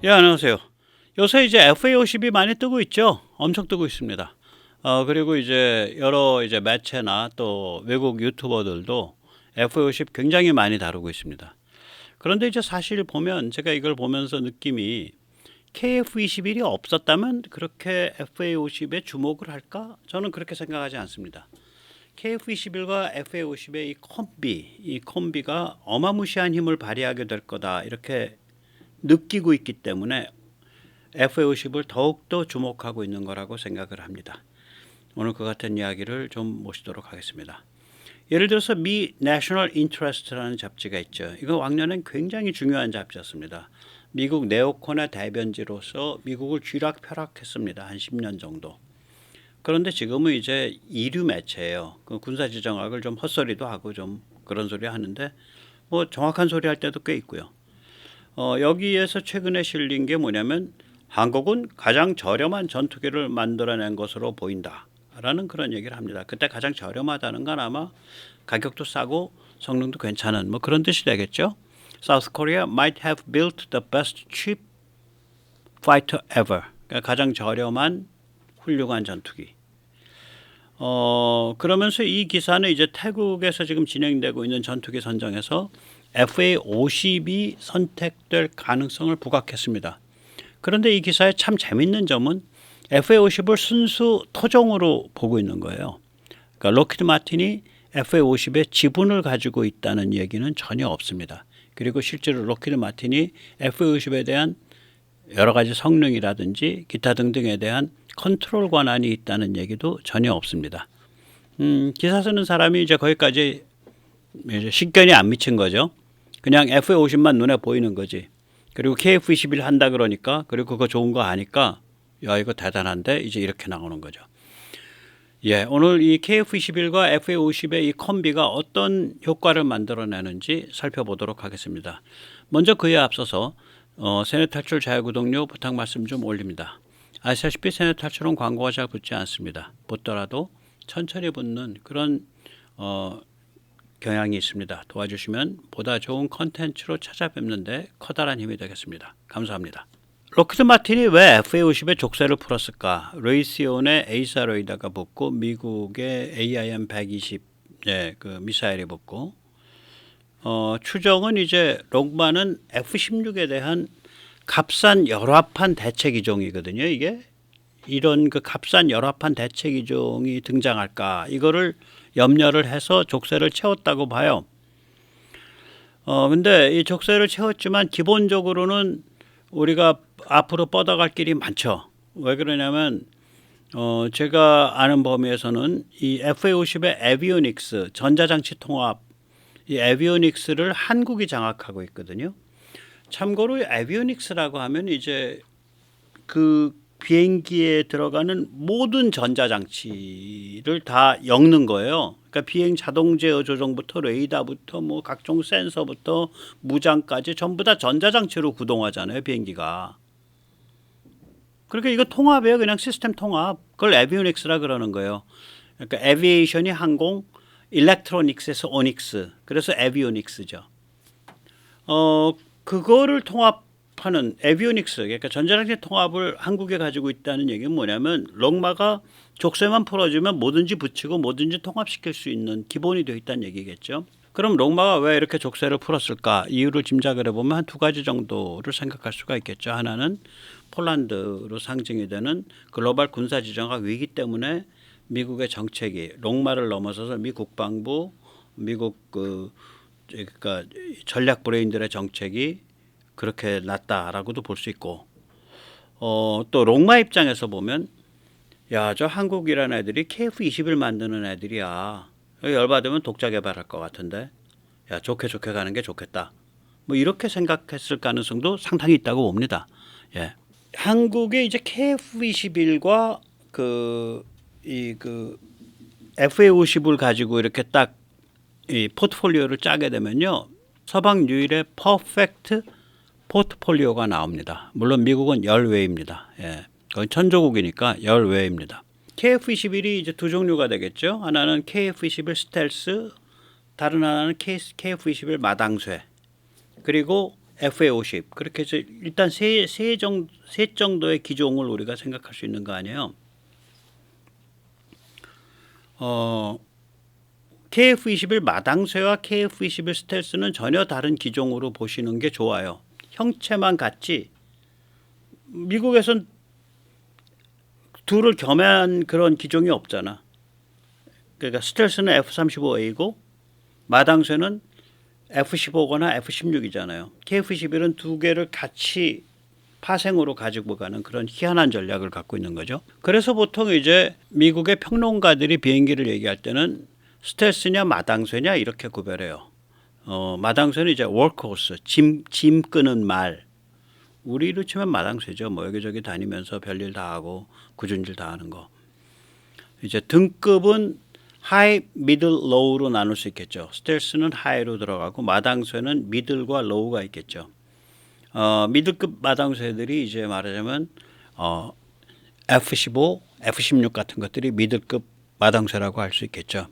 예, 안녕하세요. 요새 이제 FA50이 많이 뜨고 있죠. 엄청 뜨고 있습니다. 그리고 이제 여러 이제 매체나 또 외국 유튜버들도 FA50 굉장히 많이 다루고 있습니다. 그런데 이제 사실 보면 제가 이걸 보면서 느낌이 KF21이 없었다면 그렇게 FA50에 주목을 할까? 저는 그렇게 생각하지 않습니다. KF21과 FA50의 이 콤비가 어마무시한 힘을 발휘하게 될 거다. 이렇게 느끼고 있기 때문에 FA50을 더욱더 주목하고 있는 거라고 생각을 합니다. 오늘 그 같은 이야기를 좀 모시도록 하겠습니다. 예를 들어서 미 National Interest라는 잡지가 있죠. 이거 왕년엔 굉장히 중요한 잡지였습니다. 미국 네오콘의 대변지로서 미국을 쥐락펴락했습니다. 한 10년 정도. 그런데 지금은 이제 이류 매체예요. 그 군사지정학을 좀 헛소리도 하고 좀 그런 소리 하는데 뭐 정확한 소리 할 때도 꽤 있고요. 여기에서 최근에 실린 게 뭐냐면 한국은 가장 저렴한 전투기를 만들어낸 것으로 보인다라는 그런 얘기를 합니다. 그때 가장 저렴하다는 건 아마 가격도 싸고 성능도 괜찮은 뭐 그런 뜻이 되겠죠. South Korea might have built the best cheap fighter ever. 그러니까 가장 저렴한 훌륭한 전투기. 그러면서 이 기사는 이제 태국에서 지금 진행되고 있는 전투기 선정에서 FA50이 선택될 가능성을 부각했습니다. 그런데 이 기사의 참 재밌는 점은 FA50을 순수 토종으로 보고 있는 거예요. 그러니까 로키드 마틴이 FA50의 지분을 가지고 있다는 얘기는 전혀 없습니다. 그리고 실제로 로키드 마틴이 FA50에 대한 여러 가지 성능이라든지 기타 등등에 대한 컨트롤 권한이 있다는 얘기도 전혀 없습니다. 기사 쓰는 사람이 이제 거기까지 이제 식견이 안 미친 거죠. 그냥 FA50만 눈에 보이는 거지. 그리고 KF21 한다 그러니까 그리고 그거 좋은 거 아니까 야 이거 대단한데 이제 이렇게 나오는 거죠. 예, 오늘 이 KF21과 FA50의 이 콤비가 어떤 효과를 만들어내는지 살펴보도록 하겠습니다. 먼저 그에 앞서서 세뇌 탈출 자유구독료 부탁 말씀 좀 올립니다. 아시다시피 세뇌 탈출은 광고가 잘 붙지 않습니다. 붙더라도 천천히 붙는 그런 경향이 있습니다. 도와주시면 보다 좋은 컨텐츠로 찾아뵙는데 커다란 힘이 되겠습니다. 감사합니다. 로키드 마틴이 왜 FA50에 족쇄를 풀었을까? 레이시온의 에이사로이다가 붙고 미국의 AIM-120 그 미사일이 붙고 추정은 이제 롱마는 F-16에 대한 값싼 열화판 대체 기종이거든요. 이게 이런 그 값싼 열화판 대체 기종이 등장할까? 이거를 염려를 해서 족쇄를 채웠다고 봐요. 근데 이 족쇄를 채웠지만 기본적으로는 우리가 앞으로 뻗어갈 길이 많죠. 왜 그러냐면 제가 아는 범위에서는 이 FA50의 에비오닉스 전자장치 통합 이 에비오닉스를 한국이 장악하고 있거든요. 참고로 에비오닉스라고 하면 이제 그 비행기에 들어가는 모든 전자장치를 다 엮는 거예요. 그러니까 비행 자동 제어 조정부터 레이더부터 뭐 각종 센서부터 무장까지 전부 다 전자장치로 구동하잖아요, 비행기가. 그러니까 이거 통합이에요. 그냥 시스템 통합. 그걸 에비오닉스라 그러는 거예요. 그러니까 에비에이션이 항공, 일렉트로닉스에서 오닉스. 그래서 에비오닉스죠. 그거를 통합하는 에비오닉스, 그러니까 전자장치 통합을 한국에 가지고 있다는 얘기는 뭐냐면 롱마가 족쇄만 풀어주면 뭐든지 붙이고 뭐든지 통합시킬 수 있는 기본이 되어 있다는 얘기겠죠. 그럼 롱마가 왜 이렇게 족쇄를 풀었을까? 이유를 짐작을 해보면 한 두 가지 정도를 생각할 수가 있겠죠. 하나는 폴란드로 상징이 되는 글로벌 군사지정학 위기 때문에 미국의 정책이 롱마를 넘어서서 미 국방부, 미국 그러니까 전략 브레인들의 정책이 그렇게 났다라고도 볼 수 있고, 또 롱마 입장에서 보면 야, 저 한국이라는 애들이 KF-21 만드는 애들이야. 열받으면 독자 개발할 것 같은데, 야 좋게 가는 게 좋겠다. 뭐 이렇게 생각했을 가능성도 상당히 있다고 봅니다. 예. 한국의 이제 KF-21과 그 FA50을 가지고 이렇게 딱 이 포트폴리오를 짜게 되면요. 서방 유일의 퍼펙트 포트폴리오가 나옵니다. 물론 미국은 열외입니다. 예. 거의 천조국이니까 열외입니다. KF-21이 이제 두 종류가 되겠죠. 하나는 KF-21 스텔스, 다른 하나는 KF-21 마당쇠. 그리고 FA50 그렇게 해서 일단 세 정도의 기종을 우리가 생각할 수 있는 거 아니에요. KF-21 마당쇠와 KF-21 스텔스는 전혀 다른 기종으로 보시는 게 좋아요. 형체만 같지 미국에선 둘을 겸한 그런 기종이 없잖아. 그러니까 스텔스는 F-35A고 마당쇠는 F-15거나 F-16이잖아요. KF-21은 두 개를 같이 파생으로 가지고 가는 그런 희한한 전략을 갖고 있는 거죠. 그래서 보통 이제 미국의 평론가들이 비행기를 얘기할 때는 스텔스냐 마당쇠냐 이렇게 구별해요. 마당쇠는 이제 워크호스, 짐 끄는 말. 우리로 치면 마당쇠죠. 뭐 여기저기 다니면서 별일 다 하고 굳은 일 다 하는 거. 이제 등급은 하이, 미들, 로우로 나눌 수 있겠죠. 스텔스는 하이로 들어가고 마당쇠는 미들과 로우가 있겠죠. 미들급 마당쇠들이 이제 말하자면 F-15, F-16 같은 것들이 미들급 마당쇠라고 할 수 있겠죠.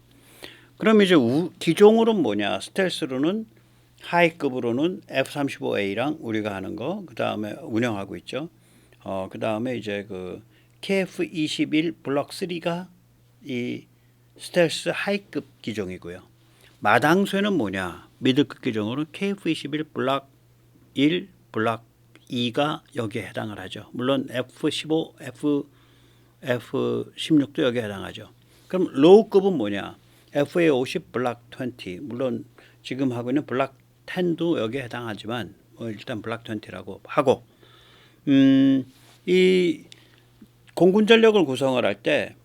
그럼 이제 기종으로는 뭐냐? 스텔스로는 하이급으로는 F-35A랑 우리가 하는 거, 그 다음에 운영하고 있죠. 그 다음에 이제 그 KF-21 블록 3가 이 스텔스 하이급 기종이고요. 마당쇠는 뭐냐? 미들급 기종으로는 KF-21 블록 1, 블록 2가 여기에 해당을 하죠. 물론 F-15, F-16도 여기에 해당하죠. 그럼 로우급은 뭐냐? FA-50 블록 20, 물론 지금 하고 있는 블록 10도 여기에 해당하지만 일단 블록 20라고 하고 이 공군 전력을 구성을 할 때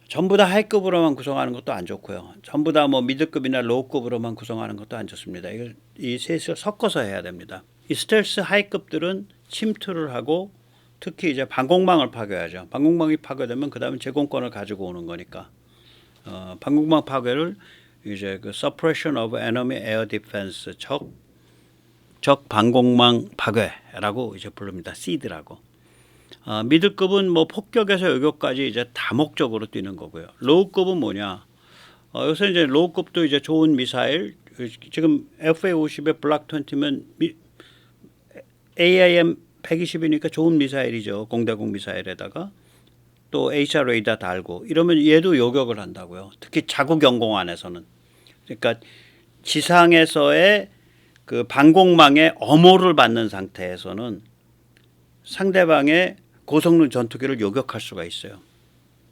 전부 다 하이급으로만 구성하는 것도 안 좋고요. 전부 다 뭐 미드급이나 로우급으로만 구성하는 것도 안 좋습니다. 이 셋을 섞어서 해야 됩니다. 이 스텔스 하이급들은 침투를 하고 특히 이제 방공망을 파괴하죠. 방공망이 파괴되면 그 다음에 제공권을 가지고 오는 거니까 방공망 파괴를 이제 그 suppression of enemy air defense 적 방공망 파괴라고 이제 부릅니다. SEAD라고. 미들급은 뭐 폭격에서 요격까지 이제 다목적으로 뛰는 거고요. 로우급은 뭐냐? 요새 이제 로우급도 이제 좋은 미사일 지금 FA-50의 블록 20면 AIM-120이니까 좋은 미사일이죠. 공대공 미사일에다가 또 HR 레이더 달고 이러면 얘도 요격을 한다고요. 특히 자국 영공안에서는. 그러니까 지상에서의 그 방공망의 엄호를 받는 상태에서는 상대방의 고성능 전투기를 요격할 수가 있어요.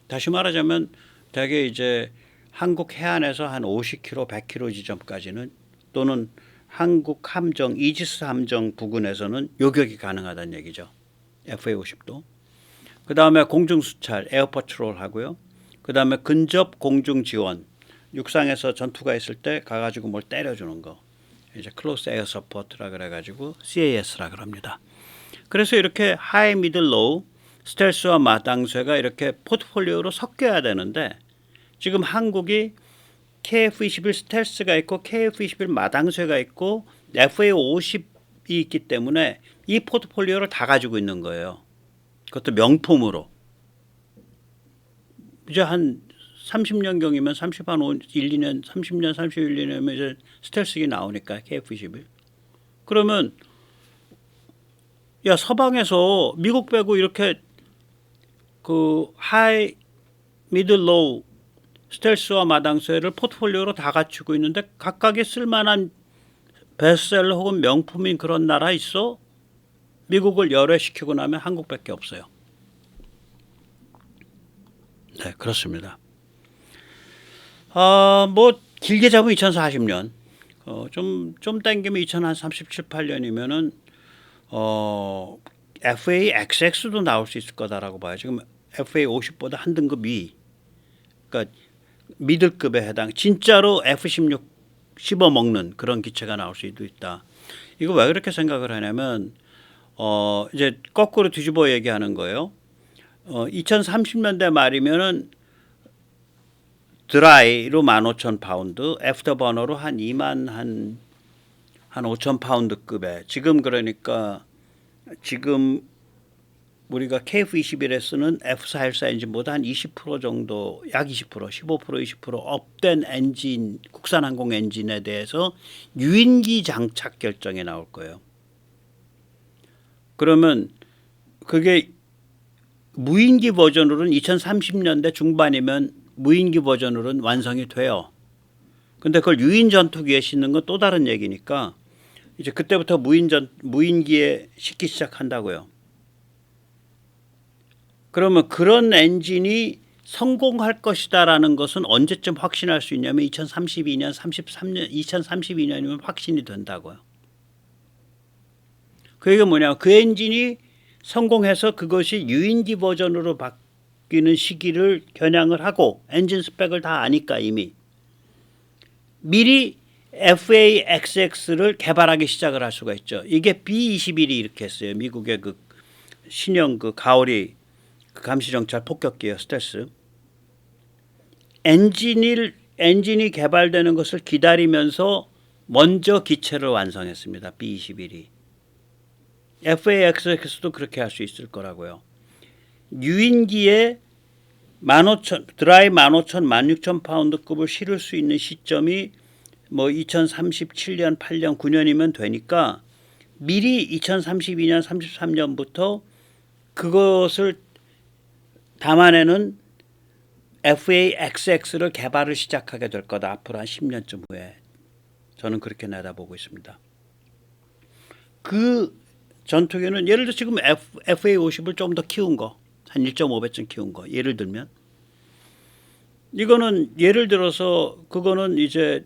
다시 말하자면 대개 이제 한국 해안에서 한 50km, 100km 지점까지는 또는 한국 함정, 이지스 함정 부근에서는 요격이 가능하다는 얘기죠. FA-50도. 그 다음에 공중수찰, 에어퍼트롤 하고요. 그 다음에 근접 공중 지원, 육상에서 전투가 있을 때 가가지고 뭘 때려주는 거. 이제 클로스 에어 서포트라 그래가지고 CAS라 그럽니다. 그래서 이렇게 하이, 미들, 로우, 스텔스와 마당쇠가 이렇게 포트폴리오로 섞여야 되는데 지금 한국이 KF-21 스텔스가 있고 KF-21 마당쇠가 있고 FA-50이 있기 때문에 이 포트폴리오를 다 가지고 있는 거예요. 그것도 명품으로. 이제 한 30년경이면 1, 2년, 30년, 31년이면 이제 스텔스기 나오니까 KF-21. 그러면 야 서방에서 미국 빼고 이렇게 그 하이, 미들, 로우, 스텔스와 마당쇠를 포트폴리오로 다 갖추고 있는데 각각의 쓸만한 베스트셀러 혹은 명품인 그런 나라 있어? 미국을 열애시키고 나면 한국밖에 없어요. 네, 그렇습니다. 뭐 길게 잡으면 2040년, 좀 땡기면 2037, 8년이면은 FA-XX도 나올 수 있을 거다라고 봐요. 지금 FA-50보다 한 등급 위, 그러니까 미들급에 해당, 진짜로 F-16 씹어먹는 그런 기체가 나올 수도 있다. 이거 왜 그렇게 생각을 하냐면 이제 거꾸로 뒤집어 얘기하는 거예요. 2030년대 말이면은 드라이로 15,000파운드, 애프터버너로 한 2만 한 5,000파운드급에 지금 그러니까 지금 우리가 KF-21에 쓰는 F414 엔진보다 한 20% 정도, 약 20%, 15%, 20% 업된 엔진, 국산 항공 엔진에 대해서 유인기 장착 결정이 나올 거예요. 그러면 그게 무인기 버전으로는 2030년대 중반이면 무인기 버전으로는 완성이 돼요. 근데 그걸 유인 전투기에 싣는 건 또 다른 얘기니까 이제 그때부터 무인기에 싣기 시작한다고요. 그러면 그런 엔진이 성공할 것이다라는 것은 언제쯤 확신할 수 있냐면 2032년, 33년, 2032년이면 확신이 된다고요. 그게 뭐냐면 그 엔진이 성공해서 그것이 유인기 버전으로 바뀌는 시기를 겨냥을 하고 엔진 스펙을 다 아니까 이미 미리 FA-XX를 개발하기 시작을 할 수가 있죠. 이게 B-21이 이렇게 했어요. 미국의 그 신형 그 가오리 그 감시정찰 폭격기예요. 스텔스. 엔진이 개발되는 것을 기다리면서 먼저 기체를 완성했습니다. B-21이. FA-XX도 그렇게 할 수 있을 거라고요. 유인기에 15,000 드라이 15,000, 16,000파운드급을 실을 수 있는 시점이 뭐 2037년, 8년, 9년이면 되니까 미리 2032년, 33년부터 그것을 담아내는 FA-XX를 개발을 시작하게 될 거다. 앞으로 한 10년쯤 후에. 저는 그렇게 내다보고 있습니다. 그 전투기는 예를 들어 지금 FA-50을 좀 더 키운 거. 한 1.5배쯤 키운 거. 예를 들면. 이거는 예를 들어서 그거는 이제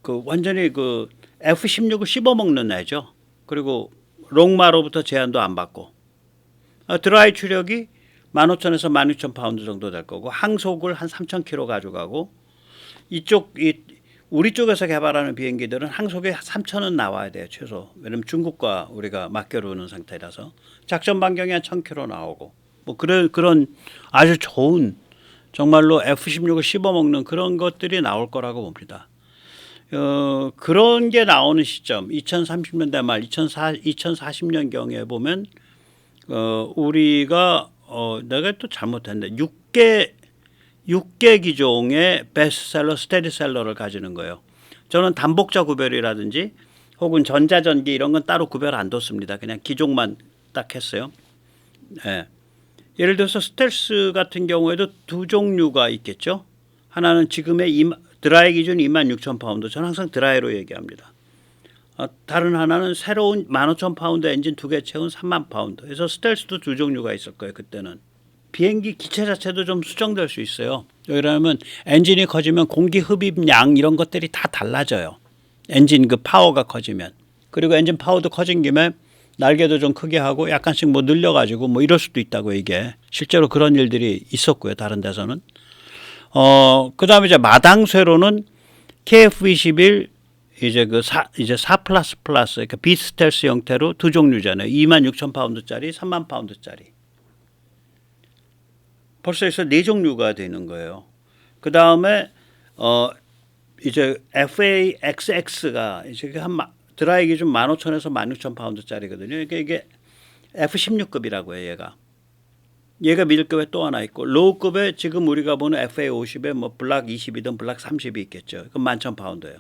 그 완전히 그 F-16을 씹어먹는 애죠. 그리고 롱마로부터 제한도 안 받고. 드라이 추력이 15,000에서 16,000파운드 정도 될 거고 항속을 한 3,000km 가져가고 우리 쪽에서 개발하는 비행기들은 항속에 3,000은 나와야 돼요. 최소. 왜냐면 중국과 우리가 맞겨루는 상태라서 작전 반경이 한 1,000km 나오고 뭐 그런 아주 좋은 정말로 F-16을 씹어먹는 그런 것들이 나올 거라고 봅니다. 그런 게 나오는 시점 2030년대 말 2040년경에 보면 우리가 내가 또 잘못했는데 6개 기종의 베스트셀러, 스테디셀러를 가지는 거예요. 저는 단복자 구별이라든지 혹은 전자전기 이런 건 따로 구별 안 뒀습니다. 그냥 기종만 딱 했어요. 예. 예를 들어서 스텔스 같은 경우에도 두 종류가 있겠죠. 하나는 지금의 드라이 기준 26,000파운드. 저는 항상 드라이로 얘기합니다. 다른 하나는 새로운 15,000파운드 엔진 2개 채운 3만 파운드. 그래서 스텔스도 두 종류가 있을 거예요. 그때는. 비행기 기체 자체도 좀 수정될 수 있어요. 왜냐하면 엔진이 커지면 공기 흡입량 이런 것들이 다 달라져요. 엔진 그 파워가 커지면. 그리고 엔진 파워도 커진 김에 날개도 좀 크게 하고 약간씩 뭐 늘려가지고 뭐 이럴 수도 있다고 이게. 실제로 그런 일들이 있었고요. 다른 데서는. 그 다음에 이제 마당쇠로는 KF-21 이제 4 플러스 그러니까 비스텔스 형태로 두 종류잖아요. 26,000파운드짜리, 3만 파운드짜리. 벌써 여기서 네 종류가 되는 거예요. 그 다음에 이제 FA-XX가 이제 한 드라이 기준 15,000에서 16,000파운드짜리거든요. 그러니까 이게 F-16급이라고 해요. 얘가 미들급에 또 하나 있고 로우급에 지금 우리가 보는 FA-50에 뭐 블락 20이든 블락 30이 있겠죠. 그럼 11,000파운드예요.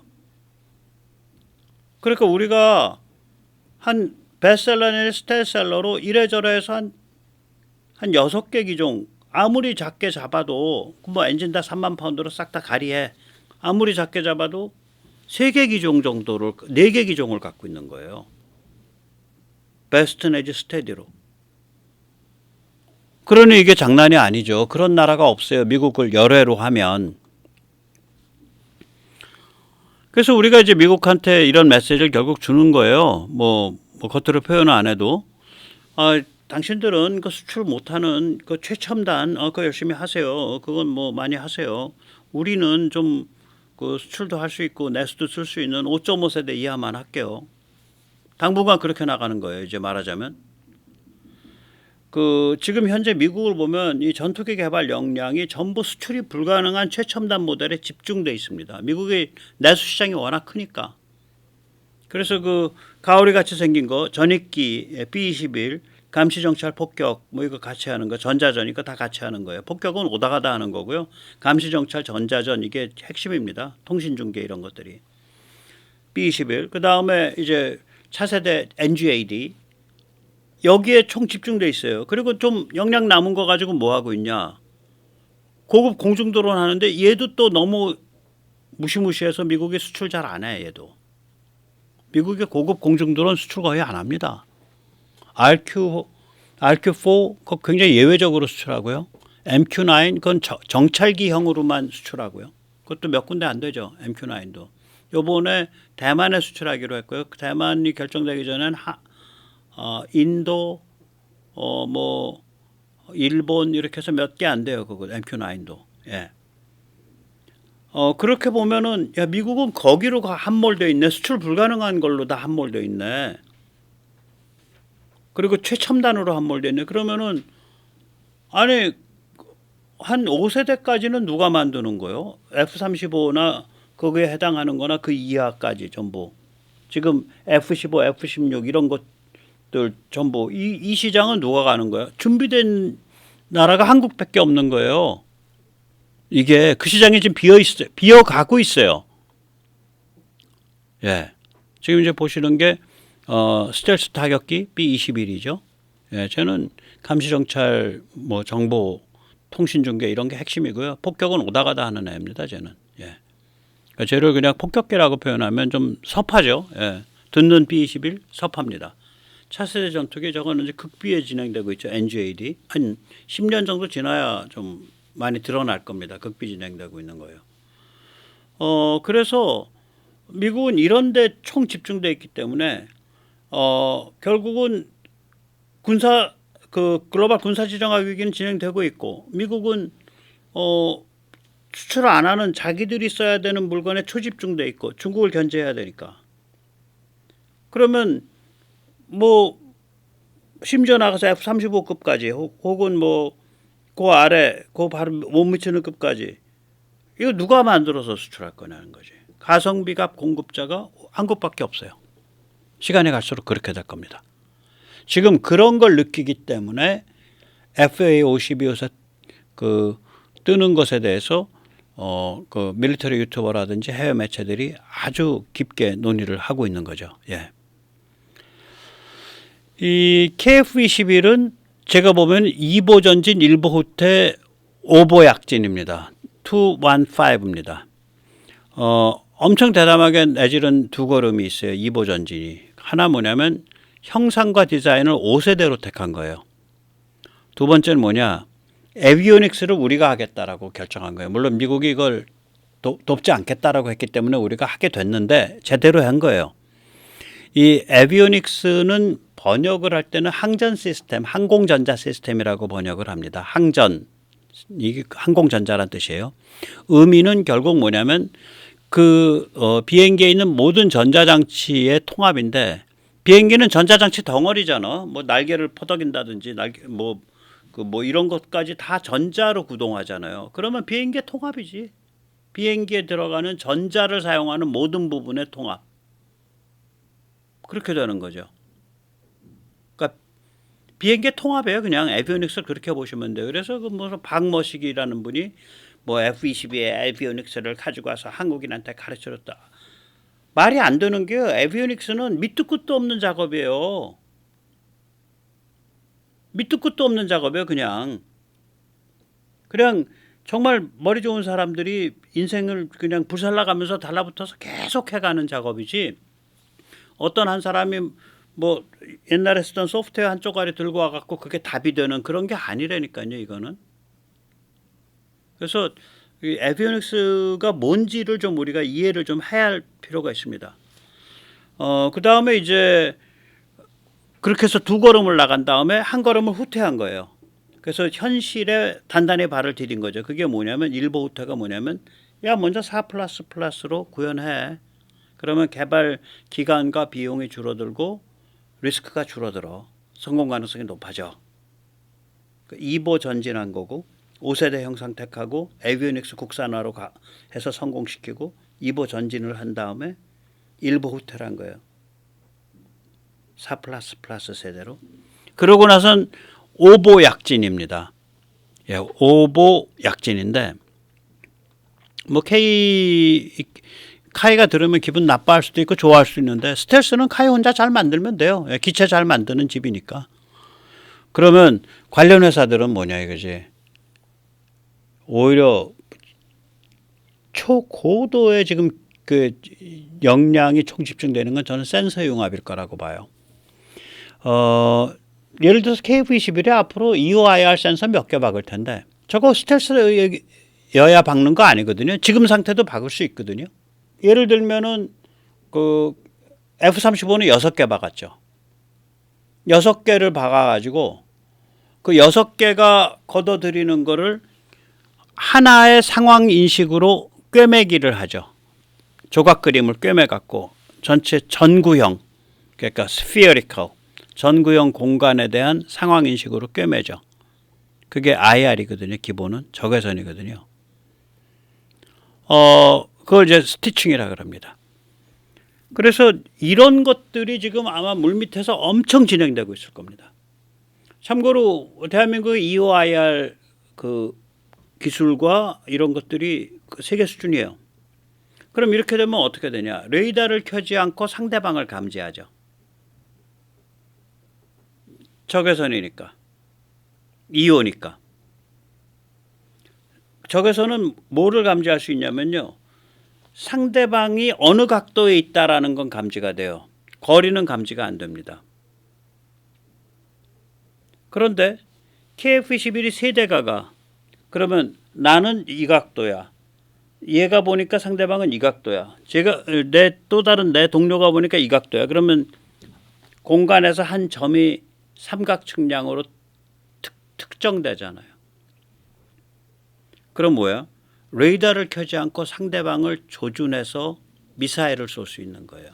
그러니까 우리가 한 베스트셀러나 스텔셀러로 이래저래 해서 한 6개 기종 아무리 작게 잡아도 뭐 엔진 다 3만 파운드로 싹 다 가리해. 아무리 작게 잡아도 3개 기종 정도를 4개 기종을 갖고 있는 거예요. 베스트 내지 스테디로. 그러니 이게 장난이 아니죠. 그런 나라가 없어요. 미국을 열애로 하면. 그래서 우리가 이제 미국한테 이런 메시지를 결국 주는 거예요. 뭐 겉으로 표현을 안 해도 당신들은 그 수출 못하는 그 최첨단 그거 열심히 하세요. 그건 뭐 많이 하세요. 우리는 좀 그 수출도 할 수 있고 내수도 쓸 수 있는 5.5세대 이하만 할게요. 당분간 그렇게 나가는 거예요. 이제 말하자면. 그 지금 현재 미국을 보면 이 전투기 개발 역량이 전부 수출이 불가능한 최첨단 모델에 집중돼 있습니다. 미국의 내수 시장이 워낙 크니까. 그래서 그 가오리 같이 생긴 거 전익기 B-21 감시정찰 폭격 뭐 이거 같이 하는 거 전자전 이거 다 같이 하는 거예요. 폭격은 오다 가다 하는 거고요. 감시정찰 전자전 이게 핵심입니다. 통신중계 이런 것들이. B-21 그 다음에 이제 차세대 NGAD 여기에 총 집중돼 있어요. 그리고 좀 영양 남은 거 가지고 뭐 하고 있냐? 고급 공중드론 하는데 얘도 또 너무 무시무시해서 미국에 수출 잘 안 해. 얘도 미국의 고급 공중드론 수출 거의 안 합니다. RQ4 그거 굉장히 예외적으로 수출하고요. MQ9 그건 정찰기형으로만 수출하고요. 그것도 몇 군데 안 되죠. MQ9도. 요번에 대만에 수출하기로 했고요. 대만이 결정되기 전엔 인도, 뭐 일본 이렇게 해서 몇 개 안 돼요. 그거 MQ9도. 예. 그렇게 보면은 야 미국은 거기로 함몰돼 있네. 수출 불가능한 걸로 다 함몰돼 있네. 그리고 최첨단으로 함몰돼 있네. 그러면은 아니 한 5세대까지는 누가 만드는 거요? F-35나 거기에 해당하는 거나 그 이하까지 전부. 지금 F-15, F-16 이런 것들 전부 이 시장은 누가 가는 거예요? 준비된 나라가 한국밖에 없는 거예요. 이게 그 시장이 지금 비어가고 있어요. 예. 지금 이제 보시는 게 스텔스 타격기 B-21이죠. 예, 쟤는 감시정찰, 뭐 정보, 통신중계 이런 게 핵심이고요. 폭격은 오다 가다 하는 애입니다. 쟤는. 예. 그러니까 쟤를 그냥 폭격기라고 표현하면 좀 섭하죠. 예. 듣는 B-21 섭합니다. 차세대 전투기 저거는 이제 극비에 진행되고 있죠. NGAD 한 10년 정도 지나야 좀 많이 드러날 겁니다. 극비 진행되고 있는 거예요. 그래서 미국은 이런 데 총 집중되어 있기 때문에 결국은 글로벌 군사 지정화 위기는 진행되고 있고 미국은 수출 안 하는 자기들이 써야 되는 물건에 초집중돼 있고 중국을 견제해야 되니까. 그러면 뭐 심지어 나가서 F-35급까지 혹은 뭐 그 아래 그 바로 못 미치는 급까지 이거 누가 만들어서 수출할 거냐는 거지. 가성비값 공급자가 한국밖에 없어요. 시간이 갈수록 그렇게 될 겁니다. 지금 그런 걸 느끼기 때문에 FA-52 요새 그 뜨는 것에 대해서 그 밀리터리 유튜버라든지 해외 매체들이 아주 깊게 논의를 하고 있는 거죠. 예. 이 KF-21은 제가 보면 2보 전진 1보 후퇴 5보 약진입니다. 215입니다. 엄청 대담하게 내지른 두 걸음이 있어요. 2보 전진이. 하나 뭐냐면 형상과 디자인을 5세대로 택한 거예요. 두 번째는 뭐냐. 에비오닉스를 우리가 하겠다라고 결정한 거예요. 물론 미국이 이걸 돕지 않겠다라고 했기 때문에 우리가 하게 됐는데 제대로 한 거예요. 이 에비오닉스는 번역을 할 때는 항전 시스템, 항공전자 시스템이라고 번역을 합니다. 항전, 이게 항공전자란 뜻이에요. 의미는 결국 뭐냐면 비행기에 있는 모든 전자장치의 통합인데 비행기는 전자장치 덩어리잖아. 뭐 날개를 퍼덕인다든지 뭐 이런 것까지 다 전자로 구동하잖아요. 그러면 비행기의 통합이지. 비행기에 들어가는 전자를 사용하는 모든 부분의 통합. 그렇게 되는 거죠. 그러니까 비행기 통합이에요. 그냥 에비오닉스를 그렇게 보시면 돼요. 그래서 무슨 박머식이라는 분이 뭐 F-22의 에비오닉스를 가지고 와서 한국인한테 가르쳐줬다. 말이 안 되는 게요. 에비오닉스는 밑도 끝도 없는 작업이에요. 밑도 끝도 없는 작업이에요. 그냥 정말 머리 좋은 사람들이 인생을 그냥 불살라가면서 달라붙어서 계속 해가는 작업이지. 어떤 한 사람이 뭐 옛날에 쓰던 소프트웨어 한 쪼가리 들고 와갖고 그게 답이 되는 그런 게 아니라니까요. 이거는. 그래서 이 에비오닉스가 뭔지를 좀 우리가 이해를 좀 해야 할 필요가 있습니다. 그 다음에 이제 그렇게 해서 두 걸음을 나간 다음에 한 걸음을 후퇴한 거예요. 그래서 현실에 단단히 발을 디딘 거죠. 그게 뭐냐면 일보 후퇴가 뭐냐면 야 먼저 4++로 구현해. 그러면 개발 기간과 비용이 줄어들고 리스크가 줄어들어. 성공 가능성이 높아져. 2보 전진한 거고 5세대 형상 택하고 에비오닉스 국산화로 해서 성공시키고 2보 전진을 한 다음에 1보 후퇴를 한 거예요. 4++ 세대로. 그러고 나선 5보 약진입니다. 예, 5보 약진인데 뭐 카이가 들으면 기분 나빠할 수도 있고 좋아할 수도 있는데 스텔스는 카이 혼자 잘 만들면 돼요. 예, 기체 잘 만드는 집이니까. 그러면 관련 회사들은 뭐냐 이거지. 오히려 초고도의 지금 그 역량이 총집중되는 건 저는 센서 융합일 거라고 봐요. 예를 들어서 KF21이 앞으로 EOIR 센서 몇 개 박을 텐데 저거 스텔스여야 박는 거 아니거든요. 지금 상태도 박을 수 있거든요. 예를 들면은 그 F-35는 6개 박았죠. 6개를 박아가지고 그 6개가 걷어들이는 거를 하나의 상황 인식으로 꿰매기를 하죠. 조각 그림을 꿰매갖고 전체 전구형, 그러니까 spherical, 전구형 공간에 대한 상황 인식으로 꿰매죠. 그게 IR이거든요. 기본은 적외선이거든요. 그걸 이제 스티칭이라 그럽니다. 그래서 이런 것들이 지금 아마 물밑에서 엄청 진행되고 있을 겁니다. 참고로 대한민국의 EOIR 그 기술과 이런 것들이 세계 수준이에요. 그럼 이렇게 되면 어떻게 되냐? 레이더를 켜지 않고 상대방을 감지하죠. 적외선이니까. EO니까. 적외선은 뭐를 감지할 수 있냐면요. 상대방이 어느 각도에 있다라는 건 감지가 돼요. 거리는 감지가 안 됩니다. 그런데 KF-21이 세대가가 그러면 나는 이 각도야. 얘가 보니까 상대방은 이 각도야. 제가 또 다른 내 동료가 보니까 이 각도야. 그러면 공간에서 한 점이 삼각 측량으로 특정되잖아요. 그럼 뭐야? 레이더를 켜지 않고 상대방을 조준해서 미사일을 쏠 수 있는 거예요.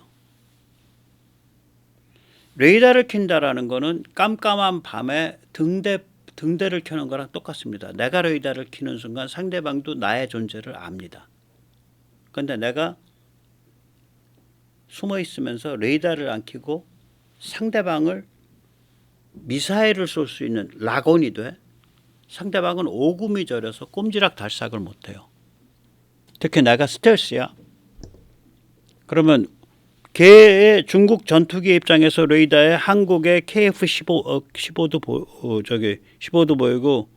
레이더를 킨다라는 거는 깜깜한 밤에 등대를 켜는 거랑 똑같습니다. 내가 레이더를 켜는 순간 상대방도 나의 존재를 압니다. 그런데 내가 숨어 있으면서 레이더를 안 켜고 상대방을 미사일을 쏠 수 있는 락온이 돼. 상대방은 오금이 저려서 꼼지락 달싹을 못해요. 특히 내가 스텔스야. 그러면 걔의 중국 전투기 입장에서 레이더에 한국의 KF-15도 15도 보이고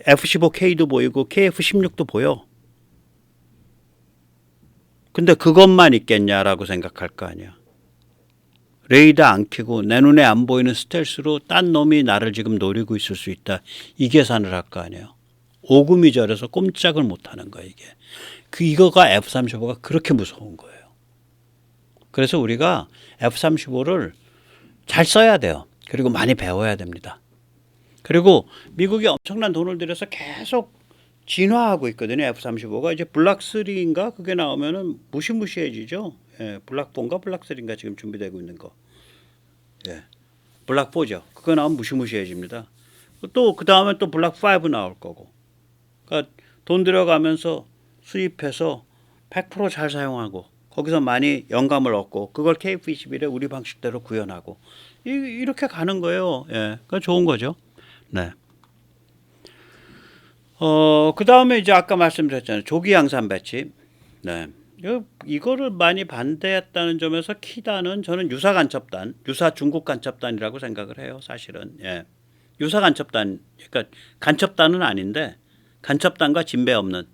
F-15K도 보이고 KF-16도 보여. 근데 그것만 있겠냐라고 생각할 거 아니야. 레이더 안 켜고 내 눈에 안 보이는 스텔스로 딴 놈이 나를 지금 노리고 있을 수 있다. 이 계산을 할 거 아니에요. 오금이 저려서 꼼짝을 못하는 거야 이게. 이거가 F-35가 그렇게 무서운 거예요. 그래서 우리가 F-35를 잘 써야 돼요. 그리고 많이 배워야 됩니다. 그리고 미국이 엄청난 돈을 들여서 계속 진화하고 있거든요. F-35가 이제 블락3인가 그게 나오면은 무시무시해지죠. 예, 블락4인가 블락3인가 지금 준비되고 있는 거. 예, 블락4죠. 그거 나오면 무시무시해집니다. 또 그 다음에 또 블락5 나올 거고. 그러니까 돈 들여가면서 수입해서 100% 잘 사용하고 거기서 많이 영감을 얻고 그걸 KF-21에 우리 방식대로 구현하고 이렇게 가는 거예요. 예, 그러니까 좋은 거죠. 네. 그 다음에 이제 아까 말씀드렸잖아요. 조기 양산 배치. 네. 이거를 많이 반대했다는 점에서 키단은 저는 유사 간첩단, 유사 중국 간첩단이라고 생각을 해요. 사실은. 예. 유사 간첩단, 그러니까 간첩단은 아닌데 간첩단과 진배 없는.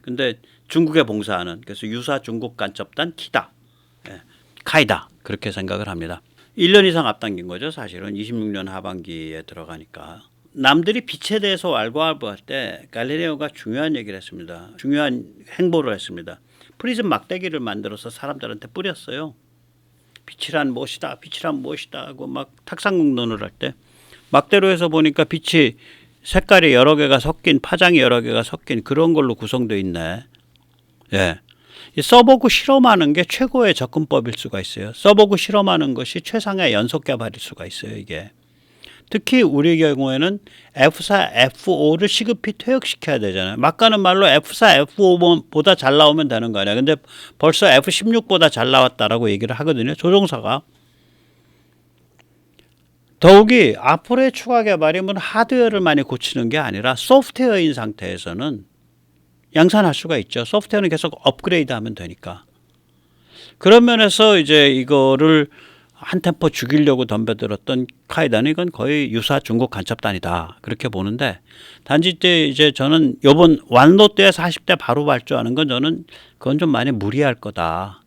근데 중국에 봉사하는. 그래서 유사 중국 간첩단 키다. 예. 카이다. 그렇게 생각을 합니다. 1년 이상 앞당긴 거죠. 사실은 26년 하반기에 들어가니까. 남들이 빛에 대해서 왈가왈부할 때 갈릴레오가 중요한 얘기를 했습니다. 중요한 행보를 했습니다. 프리즘 막대기를 만들어서 사람들한테 뿌렸어요. 빛이란 무엇이다. 빛이란 무엇이다 하고 막 탁상공론을 할 때 막대로 해서 보니까 빛이 색깔이 여러 개가 섞인 파장이 여러 개가 섞인 그런 걸로 구성되어 있네. 예. 써보고 실험하는 게 최고의 접근법일 수가 있어요. 써보고 실험하는 것이 최상의 연속 개발일 수가 있어요. 이게. 특히 우리 경우에는 F4, F5를 시급히 퇴역시켜야 되잖아요. 막 가는 말로 F4, F5보다 잘 나오면 되는 거 아니야. 근데 벌써 F16보다 잘 나왔다라고 얘기를 하거든요. 조종사가. 더욱이 앞으로의 추가 개발이 뭐 하드웨어를 많이 고치는 게 아니라 소프트웨어인 상태에서는 양산할 수가 있죠. 소프트웨어는 계속 업그레이드 하면 되니까. 그런 면에서 이제 이거를 한 템포 죽이려고 덤벼들었던 카이다는 이건 거의 유사 중국 간첩단이다. 그렇게 보는데 단지 이제 저는 요번 완로 때 40대 바로 발주하는 건 저는 그건 좀 많이 무리할 거다.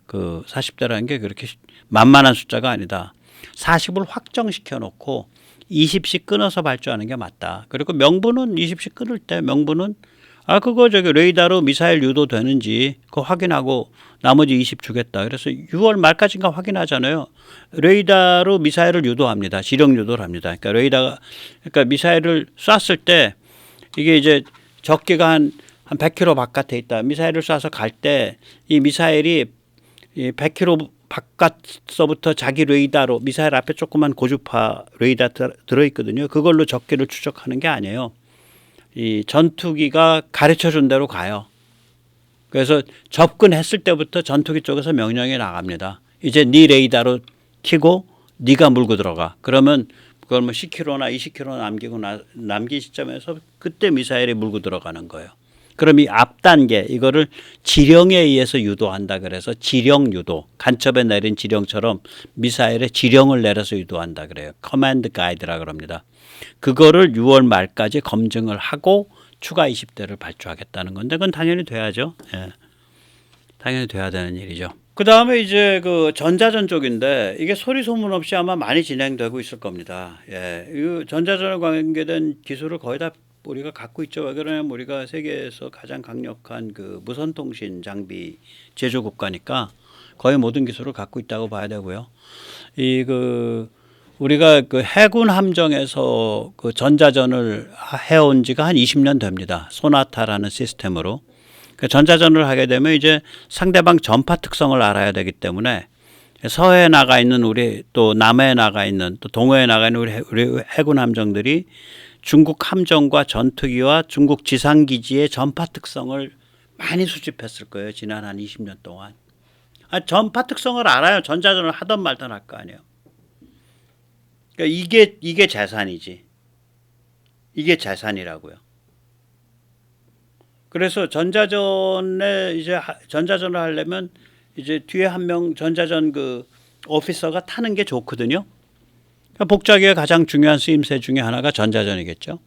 그 40대라는 게 그렇게 만만한 숫자가 아니다. 40을 확정시켜 놓고 20씩 끊어서 발주하는 게 맞다. 그리고 명분은 20씩 끊을 때 명분은 그거 저기 레이더로 미사일 유도되는지 그거 확인하고 나머지 20 주겠다. 그래서 6월 말까지인가 확인하잖아요. 레이더로 미사일을 유도합니다. 지령 유도를 합니다. 그러니까 미사일을 쐈을 때 이게 이제 적기가 한 100km 바깥에 있다. 미사일을 쏴서 갈 때 이 미사일이 이 100km 바깥서부터 자기 레이더로 미사일 앞에 조그만 고주파 레이더 들어있거든요. 그걸로 적기를 추적하는 게 아니에요. 이 전투기가 가르쳐준 대로 가요. 그래서 접근했을 때부터 전투기 쪽에서 명령이 나갑니다. 이제 네 레이더로 켜고 네가 물고 들어가. 그러면 그걸 뭐 10km나 20km 남긴 시점에서 그때 미사일이 물고 들어가는 거예요. 그럼 이 앞 단계 이거를 지령에 의해서 유도한다. 그래서 지령 유도, 간첩에 내린 지령처럼 미사일에 지령을 내려서 유도한다 그래요. 커맨드 가이드라 그럽니다. 그거를 6월 말까지 검증을 하고 추가 20대를 발주하겠다는 건데 그건 당연히 돼야죠. 예. 당연히 돼야 되는 일이죠. 그 다음에 이제 그 전자전 쪽인데 이게 소리 소문 없이 아마 많이 진행되고 있을 겁니다. 예. 이 전자전에 관계된 기술을 거의 다 우리가 갖고 있죠. 왜 그러냐면 우리가 세계에서 가장 강력한 그 무선통신 장비 제조 국가니까 거의 모든 기술을 갖고 있다고 봐야 되고요. 우리가 그 해군 함정에서 그 전자전을 해온 지가 한 20년 됩니다. 소나타라는 시스템으로. 그 전자전을 하게 되면 이제 상대방 전파 특성을 알아야 되기 때문에 서해에 나가 있는 우리 또 남해에 나가 있는 또 동해에 나가 있는 우리 해군 함정들이 중국 함정과 전투기와 중국 지상기지의 전파 특성을 많이 수집했을 거예요. 지난 한 20년 동안. 전파 특성을 알아요. 전자전을 하던 말던 할 거 아니에요. 그러니까 이게 재산이지. 이게 재산이라고요. 그래서 전자전에 이제 전자전을 하려면 이제 뒤에 한 명 전자전 그 오피서가 타는 게 좋거든요. 그러니까 복잡기의 가장 중요한 쓰임새 중에 하나가 전자전이겠죠.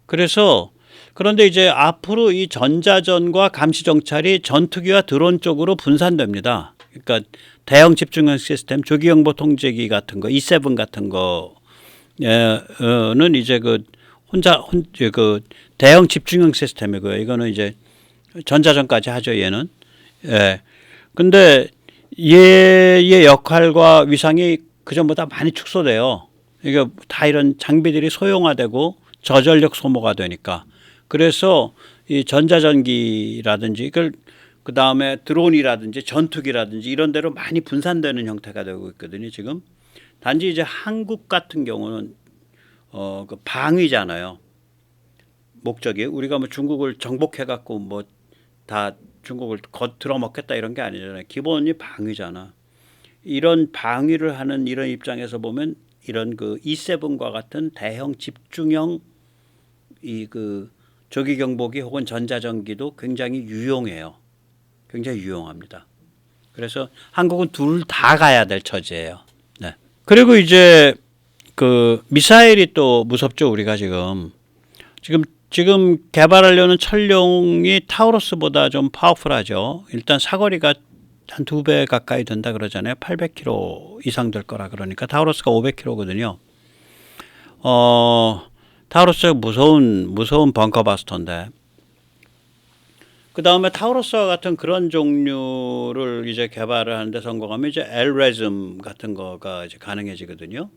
그래서 그런데 이제 앞으로 이 전자전과 감시정찰이 전투기와 드론 쪽으로 분산됩니다. 그러니까 대형 집중형 시스템, 조기경보 통제기 같은 거, E7 같은 거는 이제 그 대형 집중형 시스템이고요. 이거는 이제 전자전까지 하죠. 얘는. 예. 근데 얘의 역할과 위상이 그전보다 많이 축소돼요. 이게 다 이런 장비들이 소형화되고 저전력 소모가 되니까. 그래서 이 전자전기라든지 이걸 그 다음에 드론이라든지 전투기라든지 이런 데로 많이 분산되는 형태가 되고 있거든요. 지금 단지 이제 한국 같은 경우는 그 방위잖아요. 목적이 우리가 뭐 중국을 정복해 갖고 뭐 다 중국을 들어 먹겠다 이런 게 아니잖아요. 기본이 방위잖아. 이런 방위를 하는 이런 입장에서 보면 이런 그 E7과 같은 대형 집중형 이 그 조기 경보기 혹은 전자전기도 굉장히 유용해요. 굉장히 유용합니다. 그래서 한국은 둘 다 가야 될 처지예요. 네. 그리고 이제 그 미사일이 또 무섭죠. 우리가 지금 개발하려는 천룡이 타우러스보다 좀 파워풀하죠. 일단 사거리가 한 2배 가까이 된다 그러잖아요. 800km 이상 될 거라 그러니까 타우러스가 500km거든요. 타우러스가 무서운 벙커바스터인데 그 다음에 타우러스와 같은 그런 종류를 이제 개발을 하는데 성공하면 이제 LRASM 같은 거가 이제 가능해지거든요.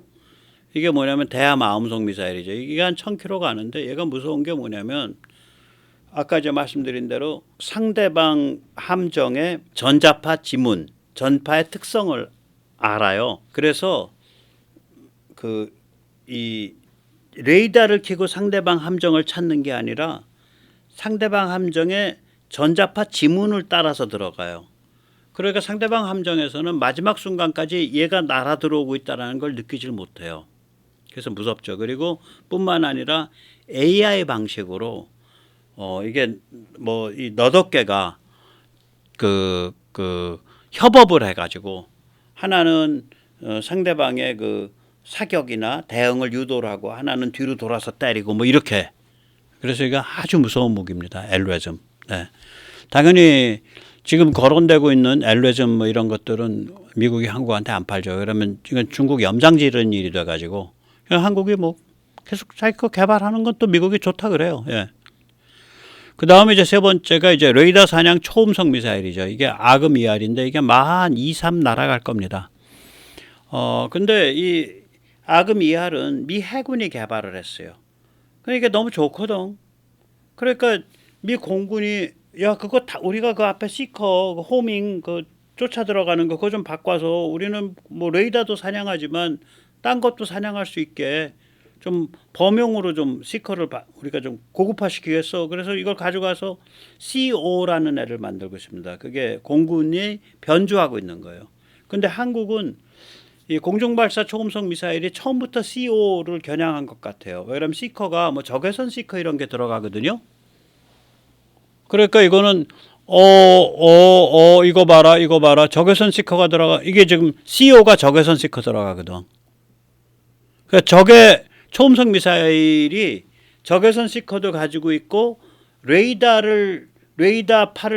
이게 뭐냐면 대함 아음속 미사일이죠. 이게 한 1000km 가는데 얘가 무서운 게 뭐냐면 아까 이제 말씀드린 대로 상대방 함정의 전자파 지문, 전파의 특성을 알아요. 그래서 이 레이더를 켜고 상대방 함정을 찾는 게 아니라 상대방 함정의 전자파 지문을 따라서 들어가요. 그러니까 상대방 함정에서는 마지막 순간까지 얘가 날아 들어오고 있다는 걸 느끼질 못해요. 그래서 무섭죠. 그리고 뿐만 아니라 AI 방식으로 이게 뭐 이 너댓 개가 그 협업을 해가지고 하나는 상대방의 그 사격이나 대응을 유도를 하고 하나는 뒤로 돌아서 때리고 뭐 이렇게. 그래서 이게 아주 무서운 무기입니다. 엘레즘. 네. 당연히 지금 거론되고 있는 엘레즘 뭐 이런 것들은 미국이 한국한테 안 팔죠. 그러면 이건 중국 염장 지르는 일이 돼가지고 한국이 뭐 계속 자기 거 개발하는 건 또 미국이 좋다 그래요. 예. 그 다음에 이제 세 번째가 이제 레이더 사냥 초음속 미사일이죠. 이게 아금 ER인데 이게 만 2, 3 날아갈 겁니다. 근데 이 아금 ER은 미 해군이 개발을 했어요. 그러니까 너무 좋거든. 그러니까 미 공군이 야 그거 다 우리가 그 앞에 시커 그 호밍 그 쫓아 들어가는 거 그거 좀 바꿔서 우리는 뭐 레이더도 사냥하지만 딴 것도 사냥할 수 있게 좀 범용으로 좀 시커를 우리가 좀 고급화시키기 위해서 그래서 이걸 가져가서 CO라는 애를 만들고 있습니다. 그게 공군이 변주하고 있는 거예요. 근데 한국은 이 공중발사 초음속 미사일이 처음부터 CO를 겨냥한 것 같아요. 왜냐면 시커가 뭐 적외선 시커 이런 게 들어가거든요. 그러니까 이거는 이거 봐라 이거 봐라 적외선 시커가 들어가 이게 지금 CO가 적외선 시커 들어가거든. 그러니까 적의 초음속 미사일이 적외선 시커도 가지고 있고 레이더파를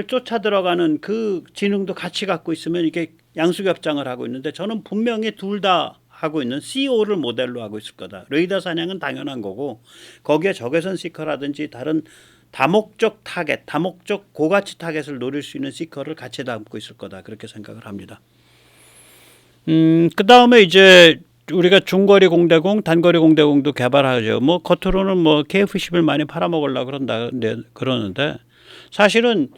쫓아 들어가는 그 지능도 같이 갖고 있으면 이게 양수겹장을 하고 있는데 저는 분명히 둘 다 하고 있는 CO를 모델로 하고 있을 거다. 레이더 사냥은 당연한 거고 거기에 적외선 시커라든지 다른 다목적 타겟, 다목적 고가치 타겟을 노릴 수 있는 시커를 같이 담고 있을 거다. 그렇게 생각을 합니다. 그 다음에 이제 우리가 중거리 공대공, 단거리 공대공도 개발하죠. 뭐 겉으로는 뭐 KF-11 많이 팔아먹으려고 그러는데 사실은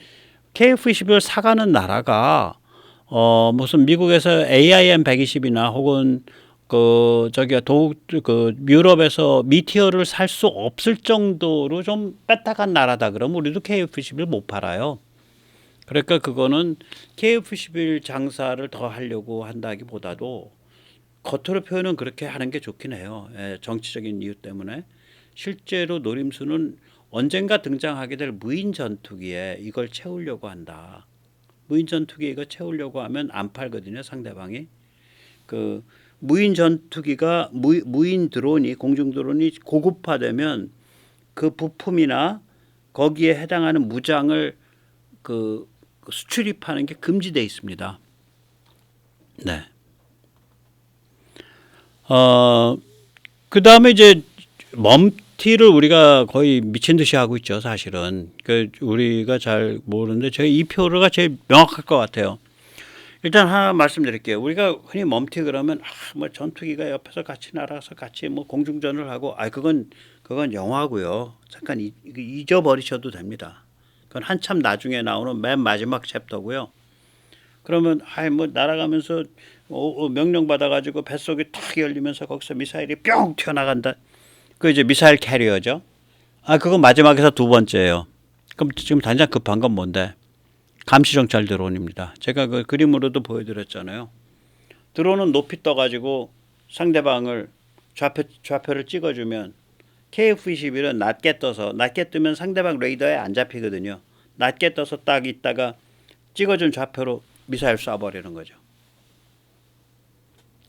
KF-11 사가는 나라가 무슨 미국에서 AIM-120이나 혹은 그 유럽에서 미티어를 살 수 없을 정도로 좀 뺐다간 나라다 그러면 우리도 KF-11 못 팔아요. 그러니까 그거는 KF-11 장사를 더 하려고 한다기보다도 겉으로 표현은 그렇게 하는 게 좋긴 해요. 예, 정치적인 이유 때문에. 실제로 노림수는 언젠가 등장하게 될 무인 전투기에 이걸 채우려고 한다. 무인 전투기에 이거 채우려고 하면 안 팔거든요. 상대방이. 그 무인 전투기가 무인 드론이 공중 드론이 고급화되면 그 부품이나 거기에 해당하는 무장을 그 수출입하는 게 금지돼 있습니다. 네. 그 다음에 이제 멈티를 우리가 거의 미친 듯이 하고 있죠, 사실은. 그 우리가 잘 모르는데 저희 이 표가 제일 명확할 것 같아요. 일단 하나 말씀드릴게요. 우리가 흔히 멈티 그러면 뭐 전투기가 옆에서 같이 날아서 같이 뭐 공중전을 하고 그건 영화고요. 잠깐 잊어버리셔도 됩니다. 그건 한참 나중에 나오는 맨 마지막 챕터고요. 그러면 뭐 날아가면서 명령 받아가지고 뱃속이 탁 열리면서 거기서 미사일이 뿅 튀어나간다. 그 이제 미사일 캐리어죠. 그건 마지막에서 두 번째예요. 그럼 지금 당장 급한 건 뭔데? 감시정찰 드론입니다. 제가 그 그림으로도 보여드렸잖아요. 드론은 높이 떠가지고 상대방을 좌표를 찍어주면 KF-21은 낮게 뜨면 상대방 레이더에 안 잡히거든요. 낮게 떠서 딱 있다가 찍어준 좌표로 미사일 쏴버리는 거죠.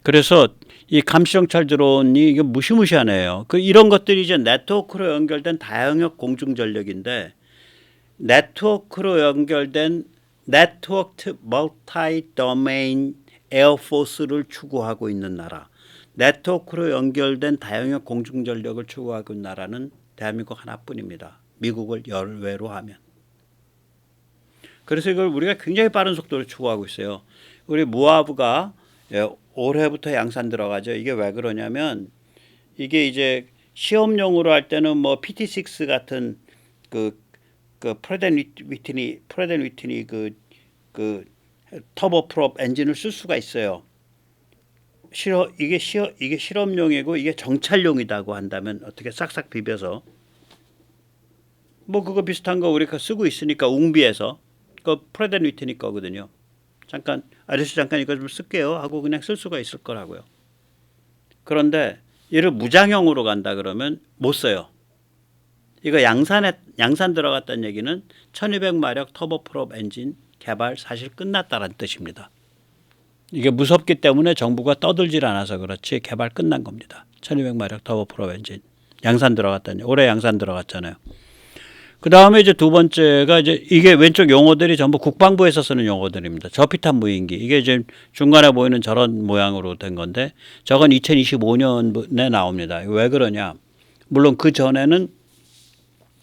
그래서 이 감시정찰 드론이 이게 무시무시하네요. 이런 것들이 이제 네트워크로 연결된 다영역 공중전력인데 네트워크로 연결된 네트워크 멀티 도메인 에어포스를 추구하고 있는 나라, 네트워크로 연결된 다영역 공중전력을 추구하고 있는 나라는 대한민국 하나뿐입니다. 미국을 열외로 하면. 그래서 이걸 우리가 굉장히 빠른 속도로 추구하고 있어요. 우리 무아브가 올해부터 양산 들어가죠. 이게 왜 그러냐면 이게 이제 시험용으로 할 때는 뭐 PT6 같은 프레덴 위트니 그 터보 프롭 엔진을 쓸 수가 있어요. 이게 실험용이고 이게 정찰용이라고 한다면 어떻게 싹싹 비벼서 뭐 그거 비슷한 거 우리가 쓰고 있으니까 웅비에서 그 프레덴 위트니 거거든요. 잠깐 이거 좀 쓸게요 하고 그냥 쓸 수가 있을 거라고요. 그런데 얘를 무장형으로 간다 그러면 못 써요. 이거 양산 들어갔다는 얘기는 1200마력 터보 프롭 엔진 개발 사실 끝났다는 뜻입니다. 이게 무섭기 때문에 정부가 떠들질 않아서 그렇지 개발 끝난 겁니다. 1200마력 터보 프로 엔진. 양산 들어갔다니. 올해 양산 들어갔잖아요. 그 다음에 이제 두 번째가 이제 이게 왼쪽 용어들이 전부 국방부에서 쓰는 용어들입니다. 저피탄 무인기. 이게 이제 중간에 보이는 저런 모양으로 된 건데 저건 2025년에 나옵니다. 왜 그러냐. 물론 그 전에는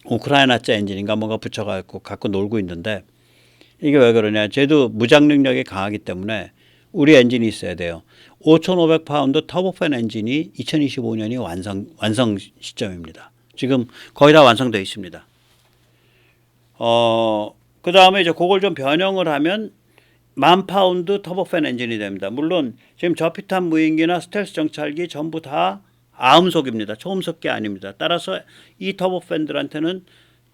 우크라이나제 엔진인가 뭔가 붙여갖고 갖고 놀고 있는데 이게 왜 그러냐. 쟤도 무장 능력이 강하기 때문에 우리 엔진이 있어야 돼요. 5,500파운드 터보팬 엔진이 2025년이 완성 시점입니다. 지금 거의 다 완성되어 있습니다. 그 다음에 이제 그걸 좀 변형을 하면 10,000파운드 터보팬 엔진이 됩니다. 물론 지금 저피탄 무인기나 스텔스 정찰기 전부 다 아음속입니다. 초음속기 아닙니다. 따라서 이 터보팬들한테는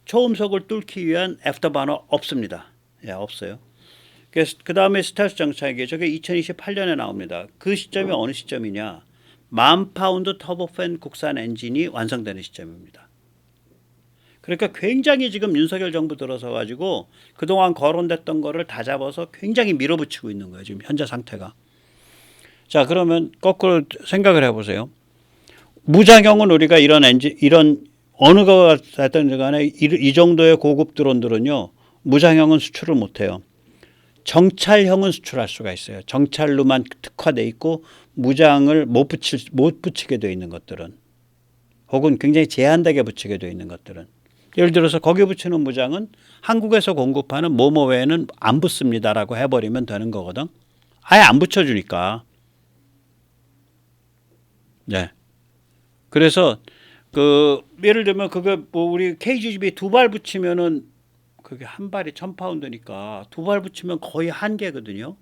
초음속을 뚫기 위한 애프터버너 없습니다. 예, 없어요. 그 다음에 스텔스 정찰기 저게 2028년에 나옵니다. 그 시점이 어느 시점이냐. 10,000파운드 터보팬 국산 엔진이 완성되는 시점입니다. 그러니까 굉장히 지금 윤석열 정부 들어서 가지고 그동안 거론됐던 거를 다 잡아서 굉장히 밀어붙이고 있는 거예요. 지금 현재 상태가. 자, 그러면 거꾸로 생각을 해보세요. 무장형은 우리가 이런 엔진, 이런 어느 거가 됐든 간에 이 정도의 고급 드론들은요. 무장형은 수출을 못해요. 정찰형은 수출할 수가 있어요. 정찰로만 특화돼 있고 무장을 못 붙이게 돼 있는 것들은 혹은 굉장히 제한되게 붙이게 돼 있는 것들은 예를 들어서 거기 붙이는 무장은 한국에서 공급하는 뭐뭐 외에는 안 붙습니다라고 해버리면 되는 거거든. 아예 안 붙여주니까. 네. 그래서 예를 들면 그게 뭐 우리 KGB 두 발 붙이면은 그게 한 발이 1,000파운드니까 두 발 붙이면 거의 한 개거든요.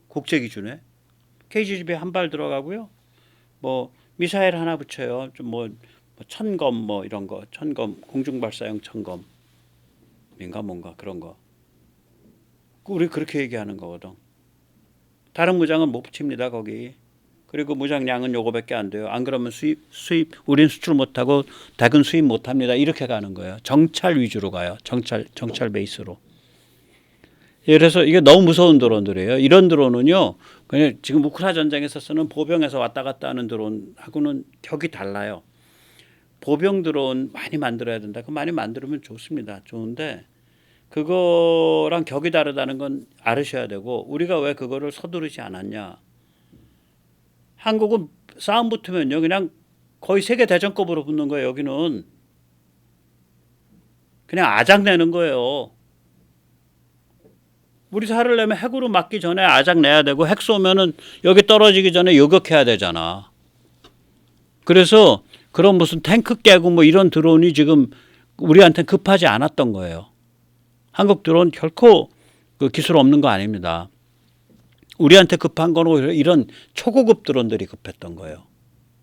국제 기준에. KGB 한 발 들어가고요. 뭐 미사일 하나 붙여요. 좀 뭐 천검 뭐 이런 거. 천검 공중발사용 천검인가 뭔가 그런 거. 우리 그렇게 얘기하는 거거든. 다른 무장은 못 붙입니다. 거기. 그리고 무장량은 요거밖에 안 돼요. 안 그러면 수입 우린 수출 못하고 대군 수입 못합니다. 이렇게 가는 거예요. 정찰 위주로 가요. 정찰 베이스로. 그래서 이게 너무 무서운 드론들이에요. 이런 드론은요. 그냥 지금 우크라 전쟁에서 쓰는 보병에서 왔다 갔다 하는 드론하고는 격이 달라요. 보병 드론 많이 만들어야 된다. 그 많이 만들면 좋습니다. 좋은데 그거랑 격이 다르다는 건 알으셔야 되고 우리가 왜 그거를 서두르지 않았냐. 한국은 싸움 붙으면요. 그냥 거의 세계 대전급으로 붙는 거예요. 여기는. 그냥 아작 내는 거예요. 우리 살을 내면 핵으로 맞기 전에 아작 내야 되고 핵 쏘면은 여기 떨어지기 전에 요격해야 되잖아. 그래서 그런 무슨 탱크 깨고 뭐 이런 드론이 지금 우리한테 급하지 않았던 거예요. 한국 드론 결코 그 기술 없는 거 아닙니다. 우리한테 급한 건 오히려 이런 초고급 드론들이 급했던 거예요.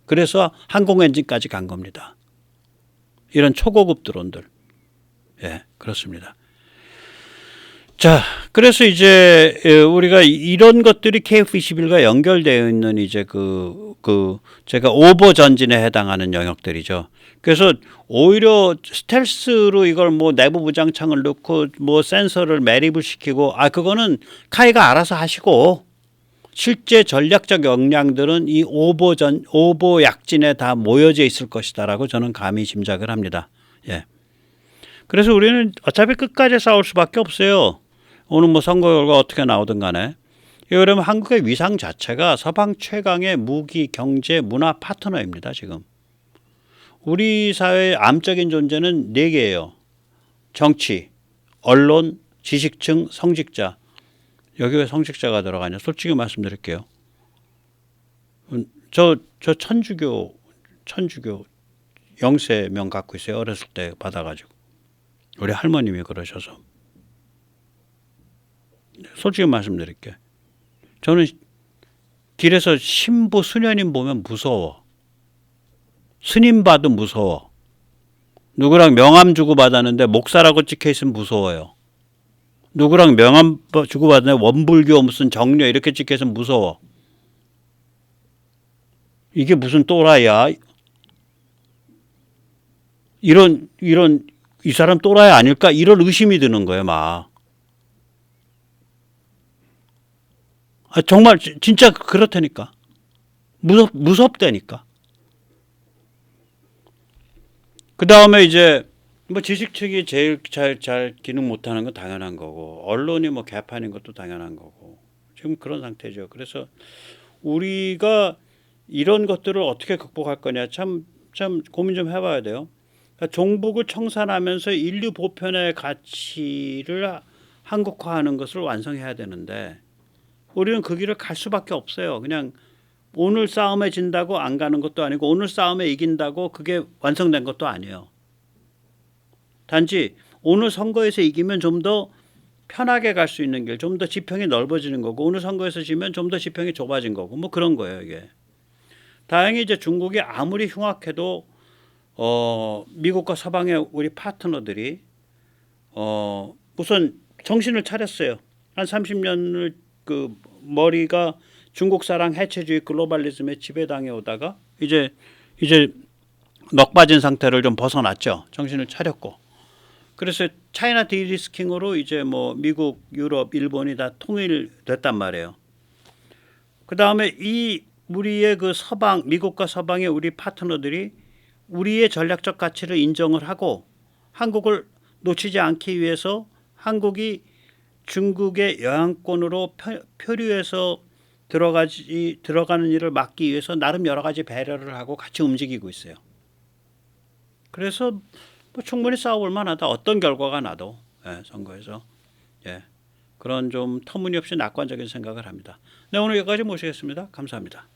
그래서 항공 엔진까지 간 겁니다. 이런 초고급 드론들. 예, 그렇습니다. 자, 그래서 이제 우리가 이런 것들이 KF-21과 연결되어 있는 이제 제가 오버 전진에 해당하는 영역들이죠. 그래서 오히려 스텔스로 이걸 뭐 내부 무장창을 넣고 뭐 센서를 매립을 시키고 그거는 카이가 알아서 하시고 실제 전략적 역량들은 이 오버 약진에 다 모여져 있을 것이다라고 저는 감히 짐작을 합니다. 예. 그래서 우리는 어차피 끝까지 싸울 수밖에 없어요. 오늘 뭐 선거 결과 어떻게 나오든 간에. 그러면 한국의 위상 자체가 서방 최강의 무기, 경제, 문화 파트너입니다. 지금. 우리 사회의 암적인 존재는 4개예요. 정치, 언론, 지식층, 성직자. 여기 왜 성직자가 들어가냐. 솔직히 말씀드릴게요. 저 천주교 영세명 갖고 있어요. 어렸을 때 받아가지고. 우리 할머님이 그러셔서. 솔직히 말씀드릴게요. 저는 길에서 신부 수녀님 보면 무서워. 스님 봐도 무서워. 누구랑 명함 주고받았는데 목사라고 찍혀있으면 무서워요. 누구랑 명함 주고받았는데 원불교 무슨 정려 이렇게 찍혀있으면 무서워. 이게 무슨 또라이야. 이 사람 또라이 아닐까? 이런 의심이 드는 거예요, 막. 정말 진짜 그렇다니까. 무섭다니까. 그 다음에 이제 뭐 지식 측이 제일 잘 기능 못하는 건 당연한 거고, 언론이 뭐 개판인 것도 당연한 거고, 지금 그런 상태죠. 그래서 우리가 이런 것들을 어떻게 극복할 거냐 참 고민 좀 해봐야 돼요. 그러니까 종북을 청산하면서 인류 보편의 가치를 한국화하는 것을 완성해야 되는데 우리는 그 길을 갈 수밖에 없어요. 그냥 오늘 싸움에 진다고 안 가는 것도 아니고 오늘 싸움에 이긴다고 그게 완성된 것도 아니에요. 단지 오늘 선거에서 이기면 좀 더 편하게 갈 수 있는 길, 좀 더 지평이 넓어지는 거고 오늘 선거에서 지면 좀 더 지평이 좁아진 거고 뭐 그런 거예요 이게. 다행히 이제 중국이 아무리 흉악해도 미국과 서방의 우리 파트너들이 우선 정신을 차렸어요. 한 30년을 그 머리가 중국 사랑 해체주의 글로벌리즘에 지배당해 오다가 이제 넋 빠진 상태를 좀 벗어났죠. 정신을 차렸고. 그래서 차이나 디리스킹으로 이제 뭐 미국, 유럽, 일본이 다 통일됐단 말이에요. 그 다음에 이 우리의 그 서방, 미국과 서방의 우리 파트너들이 우리의 전략적 가치를 인정을 하고 한국을 놓치지 않기 위해서 한국이 중국의 영향권으로 표류해서 들어가는 일을 막기 위해서 나름 여러 가지 배려를 하고 같이 움직이고 있어요. 그래서 뭐 충분히 싸워볼 만하다. 어떤 결과가 나도 선거에서 그런 좀 터무니없이 낙관적인 생각을 합니다. 네, 오늘 여기까지 모시겠습니다. 감사합니다.